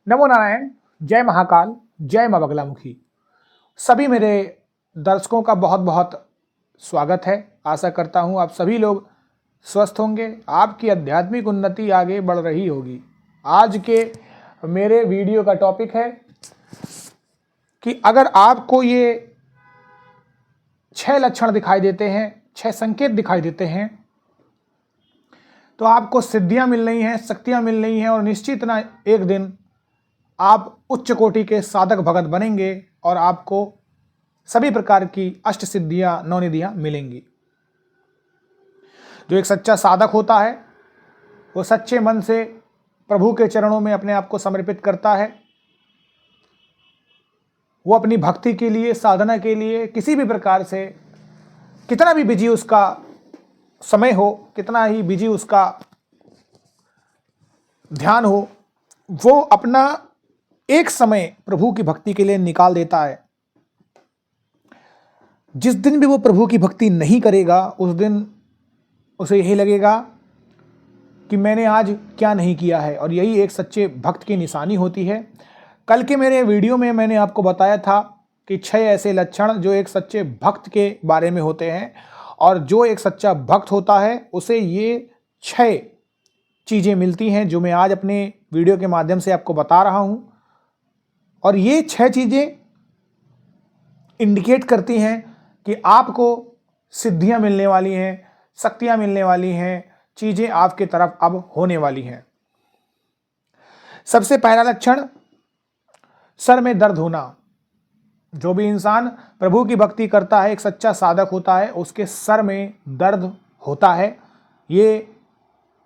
नमो नारायण, जय महाकाल, जय मां बगलामुखी। सभी मेरे दर्शकों का बहुत बहुत स्वागत है। आशा करता हूं आप सभी लोग स्वस्थ होंगे, आपकी आध्यात्मिक उन्नति आगे बढ़ रही होगी। आज के मेरे वीडियो का टॉपिक है कि अगर आपको ये 6 लक्षण दिखाई देते हैं, 6 संकेत दिखाई देते हैं, तो आपको सिद्धियां मिल रही हैं, शक्तियां मिल रही हैं और निश्चित ना एक दिन आप उच्च कोटि के साधक भगत बनेंगे और आपको सभी प्रकार की अष्ट सिद्धियां नवनिधियां मिलेंगी। जो एक सच्चा साधक होता है वो सच्चे मन से प्रभु के चरणों में अपने आप को समर्पित करता है। वो अपनी भक्ति के लिए, साधना के लिए किसी भी प्रकार से, कितना भी बिजी उसका समय हो, कितना ही बिजी उसका ध्यान हो, वो अपना एक समय प्रभु की भक्ति के लिए निकाल देता है। जिस दिन भी वो प्रभु की भक्ति नहीं करेगा उस दिन उसे यही लगेगा कि मैंने आज क्या नहीं किया है, और यही एक सच्चे भक्त की निशानी होती है। कल के मेरे वीडियो में मैंने आपको बताया था कि 6 ऐसे लक्षण जो एक सच्चे भक्त के बारे में होते हैं, और जो एक सच्चा भक्त होता है उसे ये 6 चीज़ें मिलती हैं जो मैं आज अपने वीडियो के माध्यम से आपको बता रहा हूं। और ये 6 चीज़ें इंडिकेट करती हैं कि आपको सिद्धियां मिलने वाली हैं, शक्तियां मिलने वाली हैं, चीज़ें आपके तरफ अब होने वाली हैं। सबसे पहला लक्षण, सर में दर्द होना। जो भी इंसान प्रभु की भक्ति करता है, एक सच्चा साधक होता है, उसके सर में दर्द होता है। ये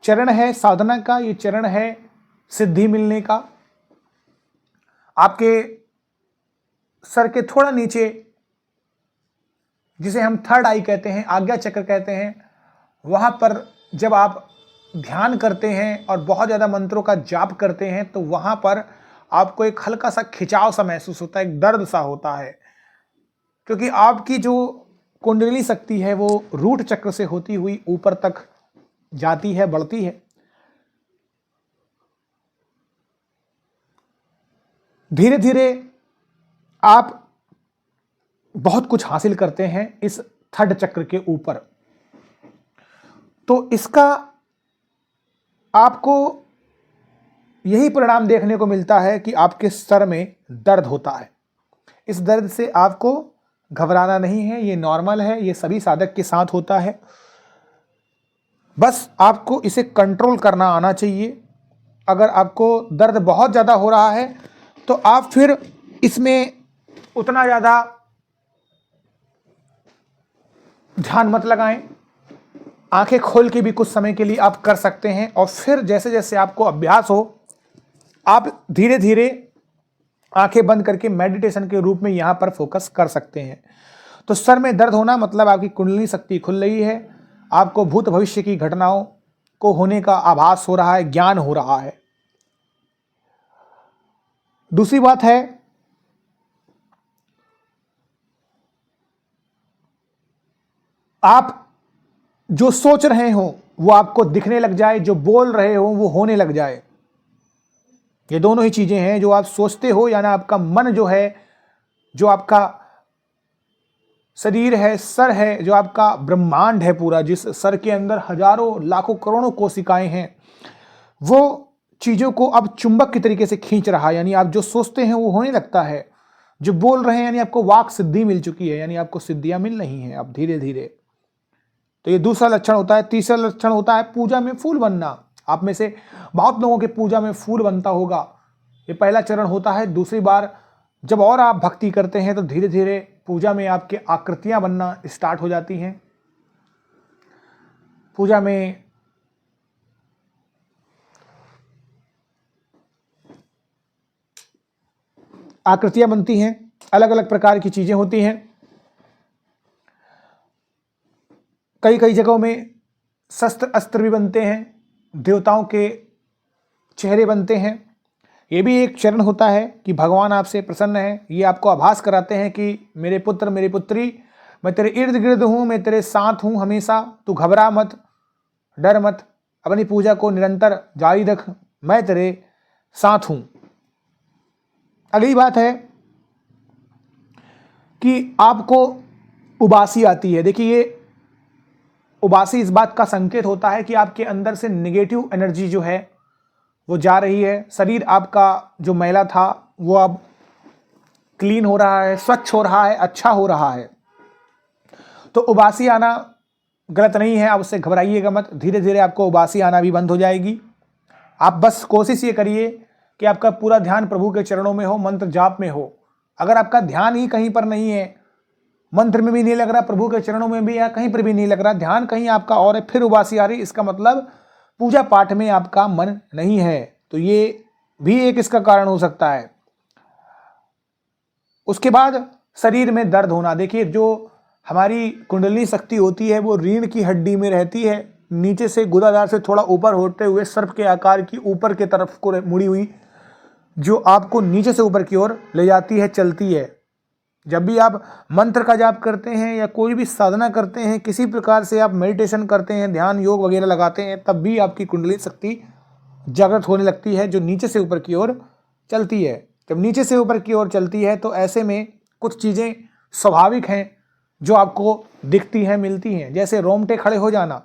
चरण है साधना का, ये चरण है सिद्धि मिलने का। आपके सर के थोड़ा नीचे, जिसे हम थर्ड आई कहते हैं, आज्ञा चक्र कहते हैं, वहां पर जब आप ध्यान करते हैं और बहुत ज़्यादा मंत्रों का जाप करते हैं तो वहां पर आपको एक हल्का सा खिंचाव सा महसूस होता है, एक दर्द सा होता है, क्योंकि आपकी जो कुंडली शक्ति है वो रूट चक्र से होती हुई ऊपर तक जाती है, बढ़ती है। धीरे धीरे आप बहुत कुछ हासिल करते हैं इस थर्ड चक्र के ऊपर। तो इसका आपको यही परिणाम देखने को मिलता है कि आपके सर में दर्द होता है। इस दर्द से आपको घबराना नहीं है, ये नॉर्मल है, ये सभी साधक के साथ होता है। बस आपको इसे कंट्रोल करना आना चाहिए। अगर आपको दर्द बहुत ज़्यादा हो रहा है तो आप फिर इसमें उतना ज़्यादा ध्यान मत लगाएं। आंखें खोल के भी कुछ समय के लिए आप कर सकते हैं, और फिर जैसे जैसे आपको अभ्यास हो आप धीरे धीरे आंखें बंद करके मेडिटेशन के रूप में यहां पर फोकस कर सकते हैं। तो सर में दर्द होना मतलब आपकी कुंडली शक्ति खुल रही है, आपको भूत भविष्य की घटनाओं को होने का आभास हो रहा है, ज्ञान हो रहा है। दूसरी बात है, आप जो सोच रहे हो वो आपको दिखने लग जाए, जो बोल रहे हो वो होने लग जाए। ये दोनों ही चीजें हैं, जो आप सोचते हो यानी आपका मन जो है, जो आपका शरीर है, सर है, जो आपका ब्रह्मांड है पूरा, जिस सर के अंदर हजारों लाखों करोड़ों कोशिकाएं हैं, वो चीजों को अब चुंबक की तरीके से खींच रहा है। यानी आप जो सोचते हैं वो होने लगता है, जो बोल रहे हैं यानी आपको वाक सिद्धि मिल चुकी है, यानी आपको सिद्धियां मिल रही हैं अब धीरे धीरे। तो ये दूसरा लक्षण होता है। तीसरा लक्षण होता है पूजा में फूल बनना। आप में से बहुत लोगों के पूजा में फूल बनता होगा, ये पहला चरण होता है। दूसरी बार जब और आप भक्ति करते हैं तो धीरे धीरे पूजा में आपके आकृतियां बनना स्टार्ट हो जाती हैं। पूजा में आकृतियां बनती हैं, अलग अलग प्रकार की चीजें होती हैं। कई कई जगहों में शस्त्र अस्त्र भी बनते हैं, देवताओं के चेहरे बनते हैं। ये भी एक चरण होता है कि भगवान आपसे प्रसन्न है। ये आपको आभास कराते हैं कि मेरे पुत्र, मेरी पुत्री, मैं तेरे इर्द गिर्द हूँ, मैं तेरे साथ हूँ हमेशा, तू घबरा मत, डर मत, अपनी पूजा को निरंतर जारी रख, मैं तेरे साथ हूँ। अगली बात है कि आपको उबासी आती है। देखिए, ये उबासी इस बात का संकेत होता है कि आपके अंदर से नेगेटिव एनर्जी जो है वो जा रही है। शरीर आपका जो मैला था वो अब क्लीन हो रहा है, स्वच्छ हो रहा है, अच्छा हो रहा है। तो उबासी आना गलत नहीं है, आप उससे घबराइएगा मत। धीरे धीरे आपको उबासी आना भी बंद हो जाएगी। आप बस कोशिश ये करिए कि आपका पूरा ध्यान प्रभु के चरणों में हो, मंत्र जाप में हो। अगर आपका ध्यान ही कहीं पर नहीं है, मंत्र में भी नहीं लग रहा, प्रभु के चरणों में भी या कहीं पर भी नहीं लग रहा, ध्यान कहीं आपका और है, फिर उबासी आ रही, इसका मतलब पूजा पाठ में आपका मन नहीं है। तो ये भी एक इसका कारण हो सकता है। उसके बाद शरीर में दर्द होना। देखिए, जो हमारी कुंडलिनी शक्ति होती है वो रीढ़ की हड्डी में रहती है, नीचे से गुदादार से थोड़ा ऊपर होते हुए सर्प के आकार की ऊपर के तरफ को मुड़ी हुई, जो आपको नीचे से ऊपर की ओर ले जाती है, चलती है। जब भी आप मंत्र का जाप करते हैं या कोई भी साधना करते हैं, किसी प्रकार से आप मेडिटेशन करते हैं, ध्यान योग वगैरह लगाते हैं, तब भी आपकी कुंडलिनी शक्ति जागृत होने लगती है, जो नीचे से ऊपर की ओर चलती है। जब नीचे से ऊपर की ओर चलती है तो ऐसे में कुछ चीज़ें स्वाभाविक हैं जो आपको दिखती हैं, मिलती हैं, जैसे रोंगटे खड़े हो जाना,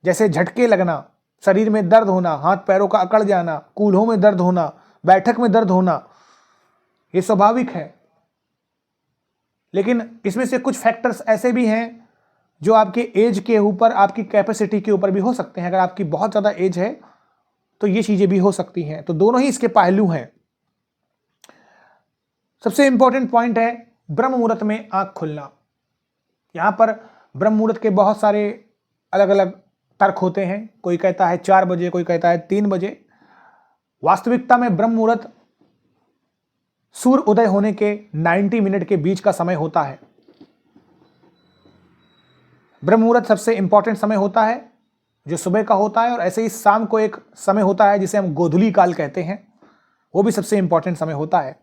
जैसे झटके लगना, शरीर में दर्द होना, हाथ पैरों का अकड़ जाना, कूल्हों में दर्द होना, बैठक में दर्द होना, ये स्वाभाविक है। लेकिन इसमें से कुछ फैक्टर्स ऐसे भी हैं जो आपके एज के ऊपर, आपकी कैपेसिटी के ऊपर भी हो सकते हैं। अगर आपकी बहुत ज़्यादा एज है तो ये चीज़ें भी हो सकती हैं। तो दोनों ही इसके पहलू हैं। सबसे इंपॉर्टेंट पॉइंट है ब्रह्म मुहूर्त में आंख खुलना। यहाँ पर ब्रह्म मुहूर्त के बहुत सारे अलग अलग तर्क होते हैं। कोई कहता है 4 बजे, कोई कहता है 3 बजे। वास्तविकता में ब्रह्म मुहूर्त सूर्य उदय होने के 90 मिनट के बीच का समय होता है। ब्रह्म मुहूर्त सबसे इंपॉर्टेंट समय होता है जो सुबह का होता है, और ऐसे ही शाम को एक समय होता है जिसे हम गोधूली काल कहते हैं, वो भी सबसे इंपॉर्टेंट समय होता है।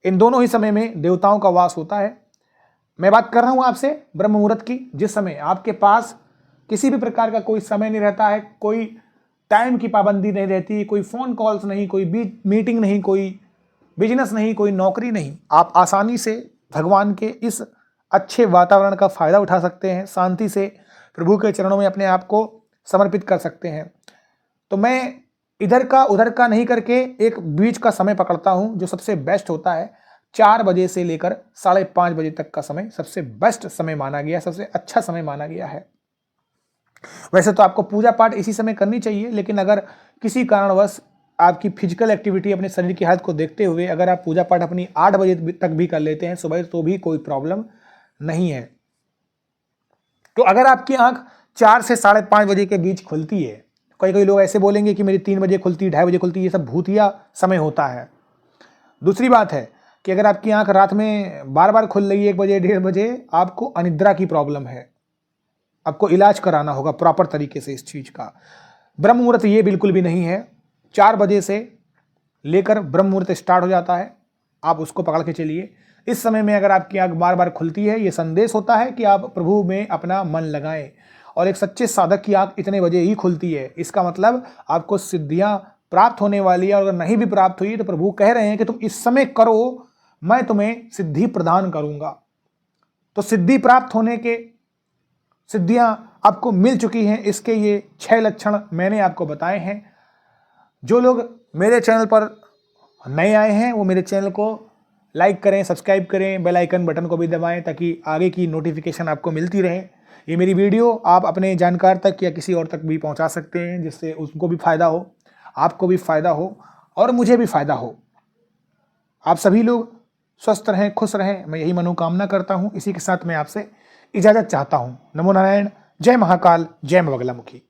इन दोनों ही समय में देवताओं का वास होता है। मैं बात कर रहा हूं आपसे ब्रह्म मुहूर्त की, जिस समय आपके पास किसी भी प्रकार का कोई समय नहीं रहता है, कोई टाइम की पाबंदी नहीं रहती, कोई फ़ोन कॉल्स नहीं, कोई मीटिंग नहीं, कोई बिजनेस नहीं, कोई नौकरी नहीं। आप आसानी से भगवान के इस अच्छे वातावरण का फ़ायदा उठा सकते हैं, शांति से प्रभु के चरणों में अपने आप को समर्पित कर सकते हैं। तो मैं इधर का उधर का नहीं करके एक बीच का समय पकड़ता हूं जो सबसे बेस्ट होता है। 4 बजे से लेकर 5:30 बजे तक का समय सबसे बेस्ट समय माना गया, सबसे अच्छा समय माना गया है। वैसे तो आपको पूजा पाठ इसी समय करनी चाहिए, लेकिन अगर किसी कारणवश आपकी फिजिकल एक्टिविटी, अपने शरीर की हालत को देखते हुए अगर आप पूजा पाठ अपनी 8 बजे तक भी कर लेते हैं सुबह, तो भी कोई प्रॉब्लम नहीं है। तो अगर आपकी आंख 4 से 5:30 बजे के बीच खुलती है, कई लोग ऐसे बोलेंगे कि मेरी 3 बजे खुलती, 2:30 बजे खुलती, ये सब भूतिया समय होता है। दूसरी बात है कि अगर आपकी आंख रात में बार बार खुल रही है 1 बजे, 1:30 बजे, आपको अनिद्रा की प्रॉब्लम है, आपको इलाज कराना होगा प्रॉपर तरीके से इस चीज़ का। ब्रह्म मुहूर्त ये बिल्कुल भी नहीं है। 4 बजे से लेकर ब्रह्म मुहूर्त स्टार्ट हो जाता है, आप उसको पकड़ के चलिए। इस समय में अगर आपकी आंख बार बार खुलती है, ये संदेश होता है कि आप प्रभु में अपना मन लगाएं। और एक सच्चे साधक की आंख इतने बजे ही खुलती है, इसका मतलब आपको सिद्धियां प्राप्त होने वाली है। और अगर नहीं भी प्राप्त हुई तो प्रभु कह रहे हैं कि तुम इस समय करो, मैं तुम्हें सिद्धि प्रदान करूंगा। तो सिद्धि प्राप्त होने के, सिद्धियां आपको मिल चुकी हैं, इसके ये 6 लक्षण मैंने आपको बताए हैं। जो लोग मेरे चैनल पर नए आए हैं वो मेरे चैनल को लाइक करें, सब्सक्राइब करें, बेल आइकन बटन को भी दबाएं ताकि आगे की नोटिफिकेशन आपको मिलती रहे। ये मेरी वीडियो आप अपने जानकार तक या किसी और तक भी पहुंचा सकते हैं, जिससे उसको भी फ़ायदा हो, आपको भी फ़ायदा हो और मुझे भी फ़ायदा हो। आप सभी लोग स्वस्थ रहें, खुश रहें, मैं यही मनोकामना करता हूँ। इसी के साथ मैं आपसे इजाज़त चाहता हूँ। नमो नारायण, जय महाकाल, जय बगलामुखी।